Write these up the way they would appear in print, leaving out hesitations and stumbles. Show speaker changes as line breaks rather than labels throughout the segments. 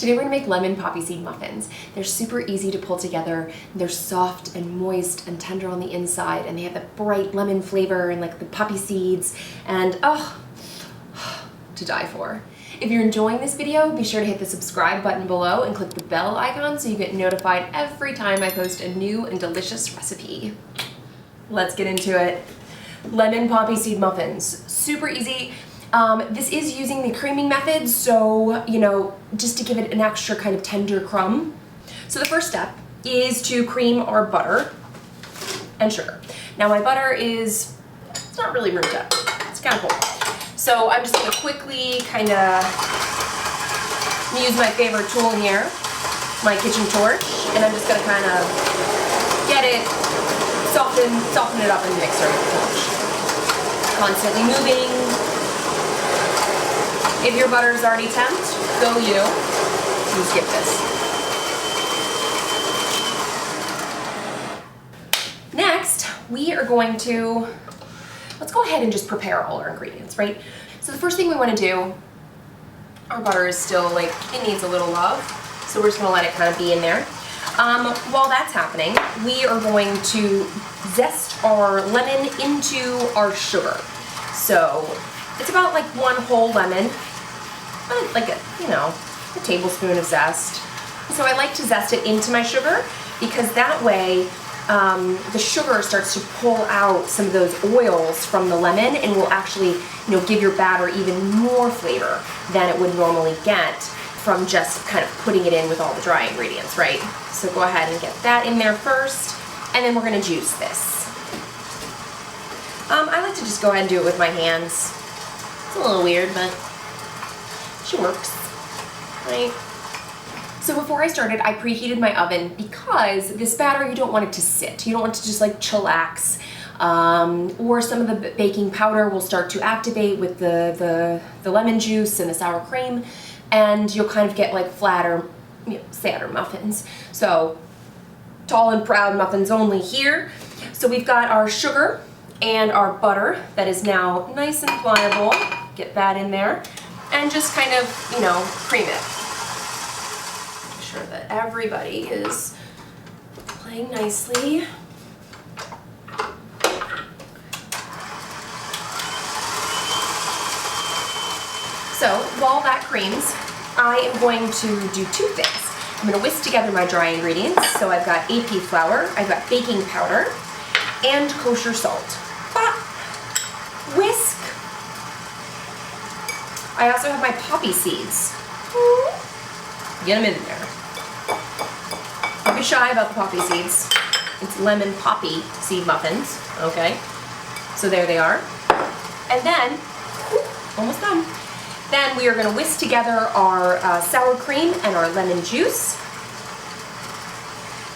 Today we're gonna make lemon poppy seed muffins. They're super easy to pull together. They're soft and moist and tender on the inside, and they have that bright lemon flavor and like the poppy seeds, and oh, to die for. If you're enjoying this video, be sure to hit the subscribe button below and click the bell icon so you get notified every time I post a new and delicious recipe. Let's get into it. Lemon poppy seed muffins, super easy. This is using the creaming method, so, you know, just to give it an extra kind of tender crumb. So the first step is to cream our butter and sugar. Now my butter it's not really room temp, it's kind of cold. So I'm just gonna quickly kind of use my favorite tool here, my kitchen torch, and I'm just gonna kind of get it, soften it up in the mixer with the torch. Constantly moving. If your butter is already temped, go you. You skip this. Next, we are going to, let's go ahead and just prepare all our ingredients, right? So the first thing we want to do, our butter is still like, it needs a little love, so we're just going to let it kind of be in there. While that's happening, we are going to zest our lemon into our sugar. So it's about like one whole lemon, like a tablespoon of zest. So I like to zest it into my sugar because that way the sugar starts to pull out some of those oils from the lemon and will actually, give your batter even more flavor than it would normally get from just kind of putting it in with all the dry ingredients, right? So go ahead and get that in there first, and then we're gonna juice this. I like to just go ahead and do it with my hands. It's a little weird, but she works, right? So before I started, I preheated my oven because this batter, you don't want it to sit. You don't want it to just like chillax, or some of the baking powder will start to activate with the lemon juice and the sour cream, and you'll kind of get like flatter, sadder muffins. So tall and proud muffins only here. So we've got our sugar and our butter that is now nice and pliable. Get that in there and just kind of, cream it. Make sure that everybody is playing nicely. So while that creams, I am going to do two things. I'm going to whisk together my dry ingredients. So I've got AP flour, I've got baking powder, and kosher salt. Whisk. I also have my poppy seeds. Get them in there. Don't be shy about the poppy seeds. It's lemon poppy seed muffins, okay? So there they are. And then, almost done. Then we are going to whisk together our sour cream and our lemon juice.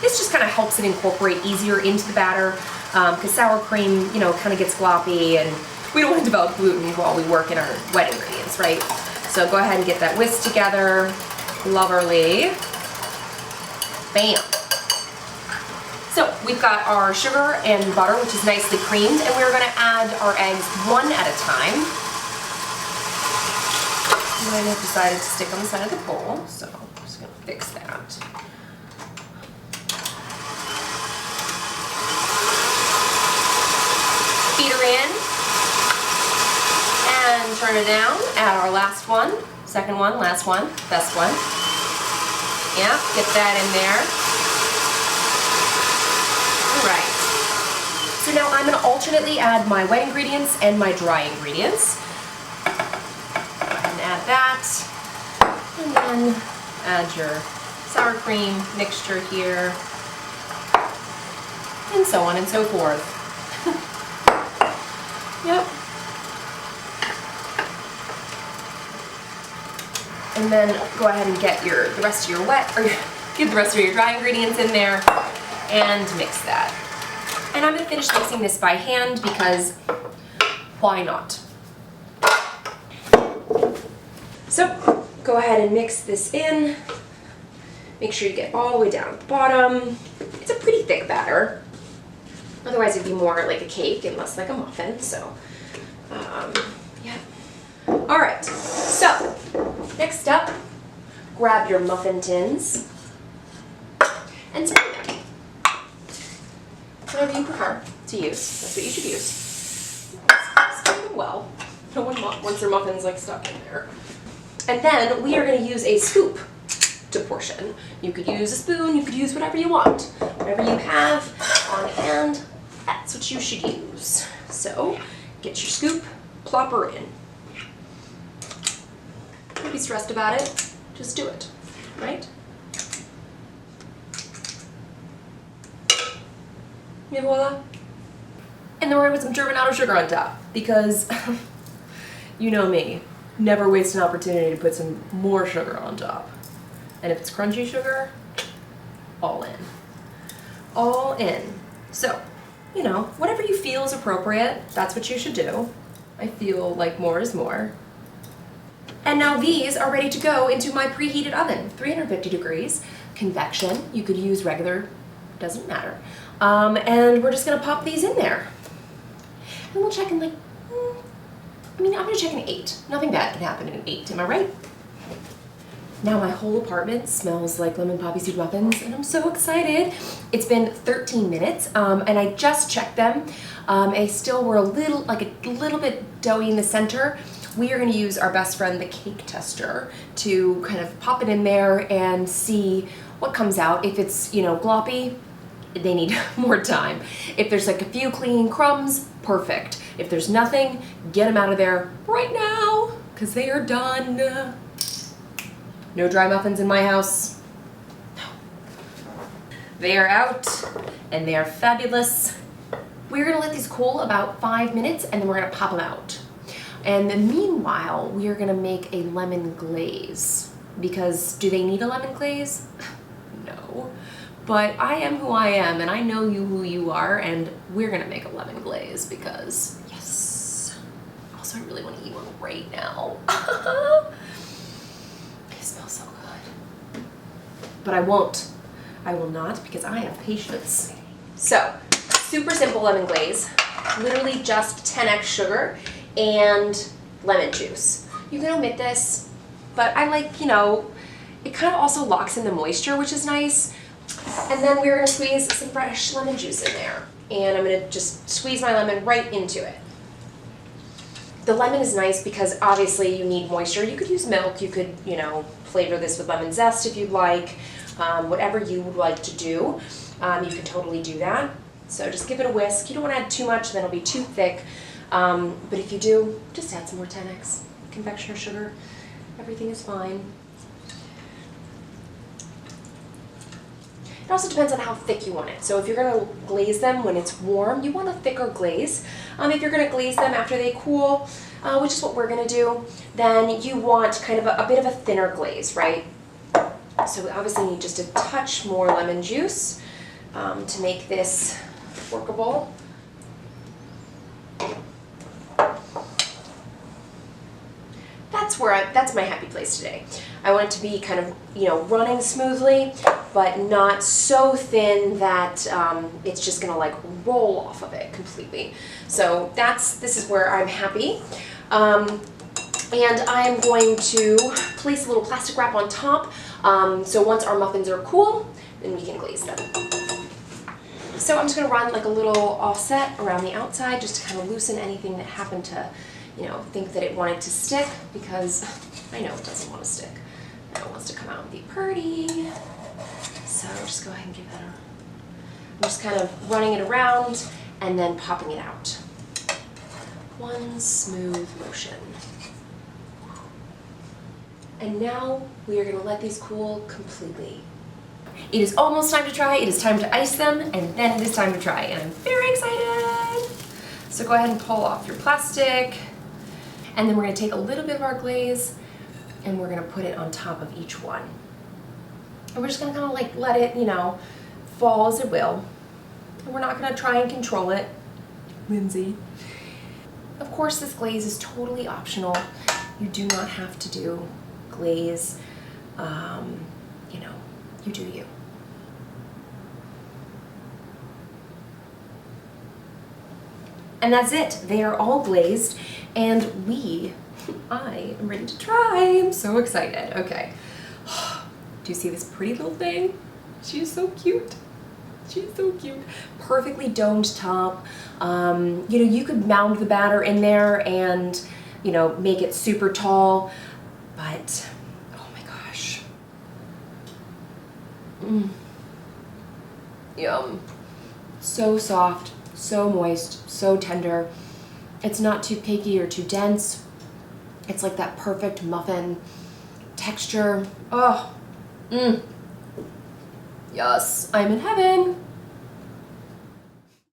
This just kind of helps it incorporate easier into the batter because sour cream, kind of gets gloppy, and we don't want to develop gluten while we work in our wet ingredients, right? So go ahead and get that whisked together, lovely. Bam. So we've got our sugar and butter, which is nicely creamed, and we're going to add our eggs one at a time. Mine have decided to stick on the side of the bowl, so I'm just going to fix that. Feed her in. And turn it down, add our last one, second one, last one, best one. Yeah, get that in there. All right. So now I'm going to alternately add my wet ingredients and my dry ingredients. Go ahead and add that. And then add your sour cream mixture here. And so on and so forth. Yep. And then go ahead and get the rest of your get the rest of your dry ingredients in there and mix that. And I'm going to finish mixing this by hand because why not? So go ahead and mix this in. Make sure you get all the way down at the bottom. It's a pretty thick batter. Otherwise it'd be more like a cake and less like a muffin. So, yeah. All right. So next up, grab your muffin tins and spray them. Whatever you prefer to use, that's what you should use. Spray them well. No one wants their muffins like stuck in there. And then we are going to use a scoop to portion. You could use a spoon, you could use whatever you want. Whatever you have on hand, that's what you should use. So, get your scoop, plop her in. Don't be stressed about it, just do it, right? Et voila. And then we're gonna put some turbinado sugar on top, because you know me, never waste an opportunity to put some more sugar on top. And if it's crunchy sugar, all in. All in. So, you know, whatever you feel is appropriate, that's what you should do. I feel like more is more. And now these are ready to go into my preheated oven, 350 degrees, convection. You could use regular, doesn't matter. And we're just gonna pop these in there. And we'll check in like, I'm gonna check in 8. Nothing bad can happen in 8, am I right? Now my whole apartment smells like lemon poppy seed muffins, and I'm so excited. It's been 13 minutes, and I just checked them. They still were a little bit doughy in the center. We are gonna use our best friend, the cake tester, to kind of pop it in there and see what comes out. If it's, you know, gloppy, they need more time. If there's like a few clean crumbs, perfect. If there's nothing, get them out of there right now, because they are done. No dry muffins in my house. No. They are out, and they are fabulous. We're gonna let these cool about 5 minutes, and then we're gonna pop them out. And then meanwhile, we are gonna make a lemon glaze. Because do they need a lemon glaze? No. But I am who I am, and I know you who you are, and we're gonna make a lemon glaze because, yes. Also, I really wanna eat one right now. It smells so good. But I won't. I will not, because I have patience. So, super simple lemon glaze. Literally just 10x sugar and lemon juice. You can omit this, but I like, you know, it kind of also locks in the moisture, which is nice. And then we're gonna squeeze some fresh lemon juice in there. And I'm gonna just squeeze my lemon right into it. The lemon is nice because obviously you need moisture. You could use milk, you could, you know, flavor this with lemon zest if you'd like. Whatever you would like to do, you can totally do that. So just give it a whisk. You don't want to add too much, then it'll be too thick. But if you do, just add some more 10x confectioner sugar. Everything is fine. It also depends on how thick you want it. So if you're going to glaze them when it's warm, you want a thicker glaze. If you're going to glaze them after they cool, which is what we're going to do, then you want kind of a bit of a thinner glaze, right? So we obviously need just a touch more lemon juice to make this workable. That's my happy place today. I want it to be kind of, you know, running smoothly, but not so thin that it's just gonna like roll off of it completely. So this is where I'm happy. And I'm going to place a little plastic wrap on top. So once our muffins are cool, then we can glaze them. So I'm just gonna run like a little offset around the outside just to kind of loosen anything that happened to, you know, think that it wanted to stick, because I know it doesn't want to stick. Now it wants to come out and be pretty. So just go ahead and give that I'm just kind of running it around and then popping it out. One smooth motion. And now we are going to let these cool completely. It is almost time to try. It is time to ice them, and then it is time to try. And I'm very excited. So go ahead and pull off your plastic. And then we're going to take a little bit of our glaze and we're going to put it on top of each one. And we're just going to kind of like let it, you know, fall as it will. And we're not going to try and control it. Lindsay. Of course, this glaze is totally optional. You do not have to do glaze. You know, you do you. And that's it. They are all glazed, and I am ready to try. I'm so excited. Okay. Do you see this pretty little thing? She's so cute. She's so cute. Perfectly domed top. You know, you could mound the batter in there and, you know, make it super tall, but oh my gosh. Yum. So soft, so moist, so tender. It's not too cakey or too dense. It's like that perfect muffin texture. Oh, yes, I'm in heaven.